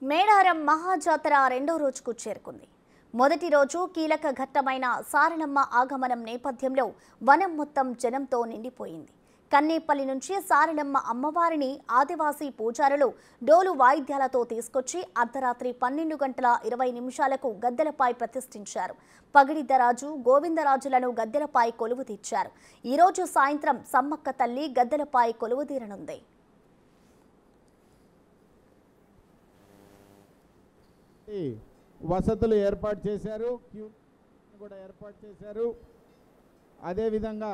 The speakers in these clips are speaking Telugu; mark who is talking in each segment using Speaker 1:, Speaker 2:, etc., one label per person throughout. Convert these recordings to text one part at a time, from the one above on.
Speaker 1: మేడారం మహాజాతర రెండో రోజుకు చేరుకుంది. మొదటి రోజు కీలక ఘట్టమైన సారలమ్మ ఆగమనం నేపథ్యంలో వనం మొత్తం జనంతో నిండిపోయింది. కన్నేపల్లి నుంచి సారలమ్మ అమ్మవారిని ఆదివాసీ పూజారులు డోలు వాయిద్యాలతో తీసుకొచ్చి అర్ధరాత్రి 12:20 గద్దెలపై ప్రతిష్ఠించారు. పగిడిద్దరాజు, గోవిందరాజులను గద్దెలపై కొలువు తీర్చారు. ఈ రోజు సాయంత్రం సమ్మక్క తల్లి గద్దెలపై కొలువుదీరనుంది.
Speaker 2: వసతులు ఏర్పాటు చేశారు, క్యూ కూడా ఏర్పాటు చేశారు. అదేవిధంగా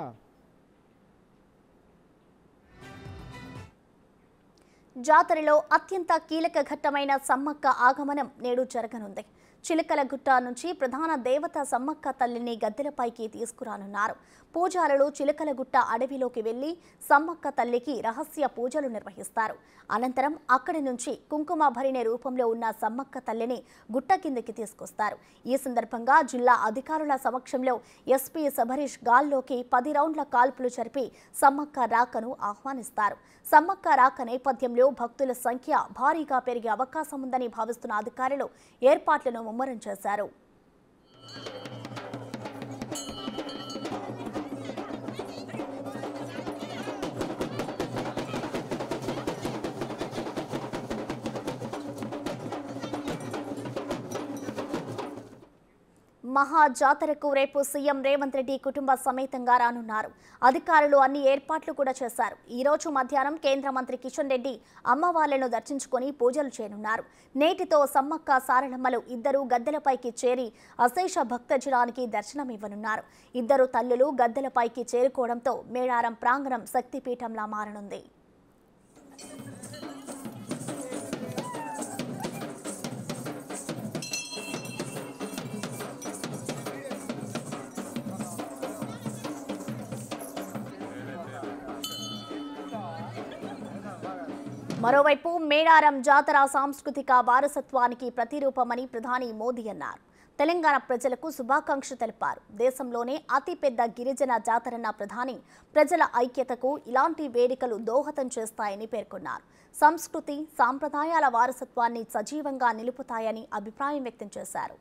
Speaker 1: జాతరలో అత్యంత కీలక ఘట్టమైన సమ్మక్క ఆగమనం నేడు జరగనుంది. చిలకలగుట్ట నుంచి ప్రధాన దేవత సమ్మక్క తల్లిని గద్దెలపైకి తీసుకురానున్నారు. పూజారులు చిలకలగుట్ట అడవిలోకి వెళ్లి సమ్మక్క తల్లికి రహస్య పూజలు నిర్వహిస్తారు. అనంతరం అక్కడి నుంచి కుంకుమ భరిణె రూపంలో ఉన్న సమ్మక్క తల్లిని గుట్ట కిందకి తీసుకొస్తారు. ఈ సందర్భంగా జిల్లా అధికారుల సమక్షంలో ఎస్పీ శబరీష్ గాల్లోకి 10 రౌండ్ల కాల్పులు జరిపి సమ్మక్క రాకను ఆహ్వానిస్తారు. సమ్మక్క రాక నేపథ్యంలో భక్తుల సంఖ్య భారీగా పెరిగే అవకాశం ఉందని భావిస్తున్న అధికారులు ఏర్పాట్లను ముమ్మరం చేశారు. మహాజాతరకు రేపు సీఎం రేవంత్ రెడ్డి కుటుంబ సమేతంగా రానున్నారు. అధికారులు అన్ని ఏర్పాట్లు కూడా చేశారు. ఈ రోజు మధ్యాహ్నం కేంద్ర మంత్రి కిషన్ రెడ్డి అమ్మవార్లను దర్శించుకొని పూజలు చేయనున్నారు. నేటితో సమ్మక్క సారలమ్మలు ఇద్దరు గద్దెలపైకి చేరి అశేష భక్తజనానికి దర్శనమివ్వనున్నారు. ఇద్దరు తల్లులు గద్దెలపైకి చేరుకోవడంతో మేడారం ప్రాంగణం శక్తిపీఠంలా మారనుంది. మరోవైపు మేడారం జాతర సాంస్కృతిక వారసత్వానికి ప్రతిరూపమని ప్రధాని మోదీ అన్నారు. తెలంగాణ ప్రజలకు శుభాకాంక్షలు తెలిపారు. దేశంలోనే అతిపెద్ద గిరిజన జాతరన్న ప్రధాని ప్రజల ఐక్యతకు ఇలాంటి వేడుకలు దోహదం చేస్తాయని పేర్కొన్నారు. సంస్కృతి సాంప్రదాయాల వారసత్వాన్ని సజీవంగా నిలుపుతాయని అభిప్రాయం వ్యక్తం చేశారు.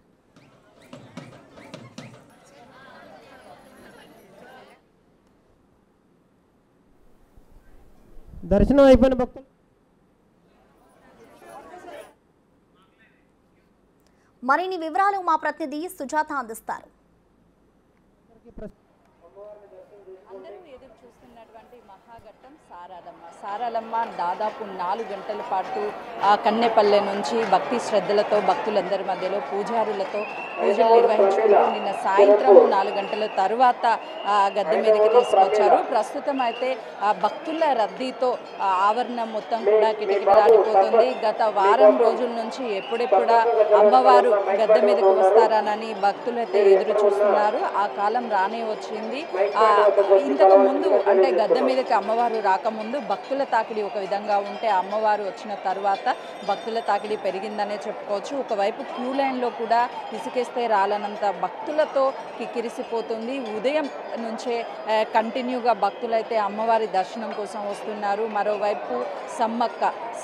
Speaker 3: దర్శనం అయిపోయిన భక్తులు
Speaker 1: మరిన్ని వివరాలు మా ప్రతినిధి సుజాత అందిస్తారు.
Speaker 4: అందరూ ఎదురు చూస్తున్నటువంటి మహాఘట్టం సారలమ్మ దాదాపు 4 గంటల పాటు కన్నెపల్లె నుంచి భక్తి శ్రద్ధలతో భక్తులందరి మధ్యలో పూజారులతో పూజలు నిర్వహించుకుంటూ నిన్న సాయంత్రం 4 గంటల తరువాత గద్దె మీదకి తీసుకొచ్చారు. ప్రస్తుతం అయితే భక్తుల రద్దీతో ఆవరణం మొత్తం కూడా కిటకిటలాడిపోతుంది. గత వారం రోజుల నుంచి ఎప్పుడెప్పుడా అమ్మవారు గద్దె మీదకి వస్తారానని భక్తులైతే ఎదురు చూస్తున్నారు. ఆ కాలం రానే వచ్చింది. ఇంతకు ముందు అంటే గద్దె మీదకి అమ్మవారు రాకముందు భక్తుల తాకిడి ఒక విధంగా ఉంటే అమ్మవారు వచ్చిన తర్వాత భక్తుల తాకిడి పెరిగిందనే చెప్పుకోవచ్చు. ఒకవైపు క్యూ లైన్లో కూడా ఇసుకేస్తే రాలనంత భక్తులతో కిక్కిరిసిపోతుంది. ఉదయం నుంచే కంటిన్యూగా భక్తులైతే అమ్మవారి దర్శనం కోసం వస్తున్నారు. మరోవైపు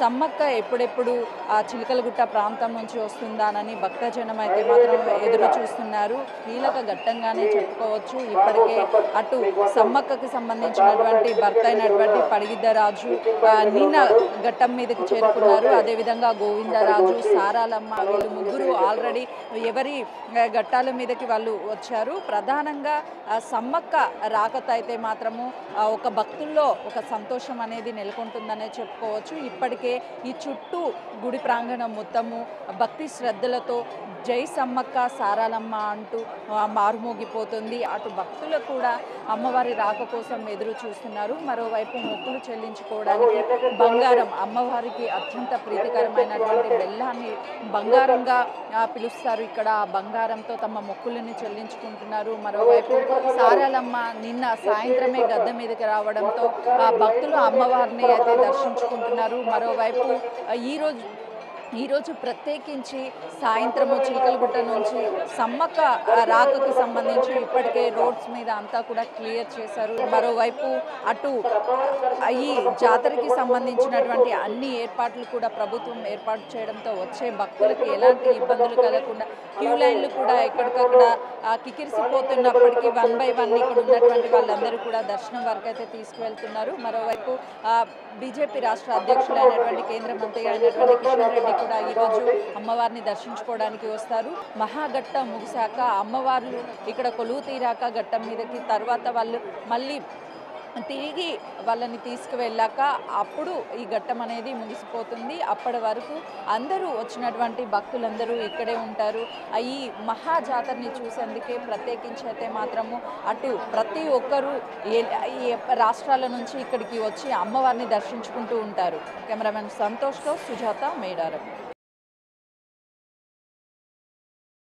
Speaker 4: సమ్మక్క ఎప్పుడెప్పుడు ఆ చిలకలగుట్ట ప్రాంతం నుంచి వస్తుందానని భక్తజనం అయితే మాత్రం ఎదురు చూస్తున్నారు. కీలక ఘట్టంగానే చెప్పుకోవచ్చు. ఇప్పటికే అటు సమ్మక్కకి సంబంధించినటువంటి భర్త అయినటువంటి పడిగిద్దరాజు నిన్న ఘట్టం మీదకి చేరుకున్నారు. అదేవిధంగా గోవిందరాజు, సారాలమ్మ వీళ్ళు ముగ్గురు ఆల్రెడీ ఎవరి ఘట్టాల మీదకి వాళ్ళు వచ్చారు. ప్రధానంగా సమ్మక్క రాకతో అయితే మాత్రము ఒక భక్తుల్లో ఒక సంతోషం అనేది నెలకొంటుందనే చెప్పుకోవచ్చు. ఇప్పటికే ఈ చుట్టూ గుడి ప్రాంగణం మొత్తము భక్తి శ్రద్ధలతో జై సమ్మక్క సారాలమ్మ అంటూ మారుమోగిపోతుంది. అటు భక్తులు కూడా అమ్మవారి రాక కోసం ఎదురు చూస్తున్నారు. మరోవైపు మొక్కులు చెల్లించుకోవడానికి బంగారం, అమ్మవారికి అత్యంత ప్రీతికరమైనటువంటి బెల్లాన్ని బంగారంగా పిలుస్తారు. ఇక్కడ ఆ బంగారంతో తమ మొక్కులని చెల్లించుకుంటున్నారు. మరోవైపు సారాలమ్మ నిన్న సాయంత్రమే గద్దె మీదకి రావడంతో భక్తులు అమ్మవారిని అయితే దర్శించుకుంటున్నారు. మరోవైపు ఈరోజు ఈరోజు ప్రత్యేకించి సాయంత్రము చిలకలగుట్ట నుంచి సమ్మక్క రాకకి సంబంధించి ఇప్పటికే రోడ్స్ మీద అంతా కూడా క్లియర్ చేశారు. మరోవైపు అటు ఈ జాతరకి సంబంధించినటువంటి అన్ని ఏర్పాట్లు కూడా ప్రభుత్వం ఏర్పాటు చేయడంతో వచ్చే భక్తులకి ఎలాంటి ఇబ్బందులు కలగకుండా క్యూ లైన్లు కూడా ఎక్కడికక్కడ కికిరిసిపోతున్నప్పటికీ 1 by 1 ఇక్కడ ఉన్నటువంటి వాళ్ళందరూ కూడా దర్శనం వరకు అయితే తీసుకువెళ్తున్నారు. మరోవైపు బీజేపీ రాష్ట్ర అధ్యక్షులైనటువంటి కేంద్ర మంత్రి అయినటువంటి కిషన్ రెడ్డి కూడా ఈరోజు అమ్మవారిని దర్శించుకోవడానికి వస్తారు. మహాఘట్టం ముగిశాక అమ్మవార్లు ఇక్కడ కొలువు తీరాక ఘట్టం మీదకి తర్వాత వాళ్ళు మళ్ళీ తిరిగి వాళ్ళని తీసుకువెళ్ళాక అప్పుడు ఈ ఘట్టం అనేది ముగిసిపోతుంది. అప్పటి వరకు అందరూ వచ్చినటువంటి భక్తులందరూ ఇక్కడే ఉంటారు. ఈ మహా జాతరని చూసేందుకే ప్రత్యేకించి అయితే మాత్రము అటు ప్రతి ఒక్కరూ ఈ రాష్ట్రాల నుంచి ఇక్కడికి వచ్చి అమ్మవారిని దర్శించుకుంటూ ఉంటారు. కెమెరామెన్ సంతోష్తో సుజాత, మేడారం.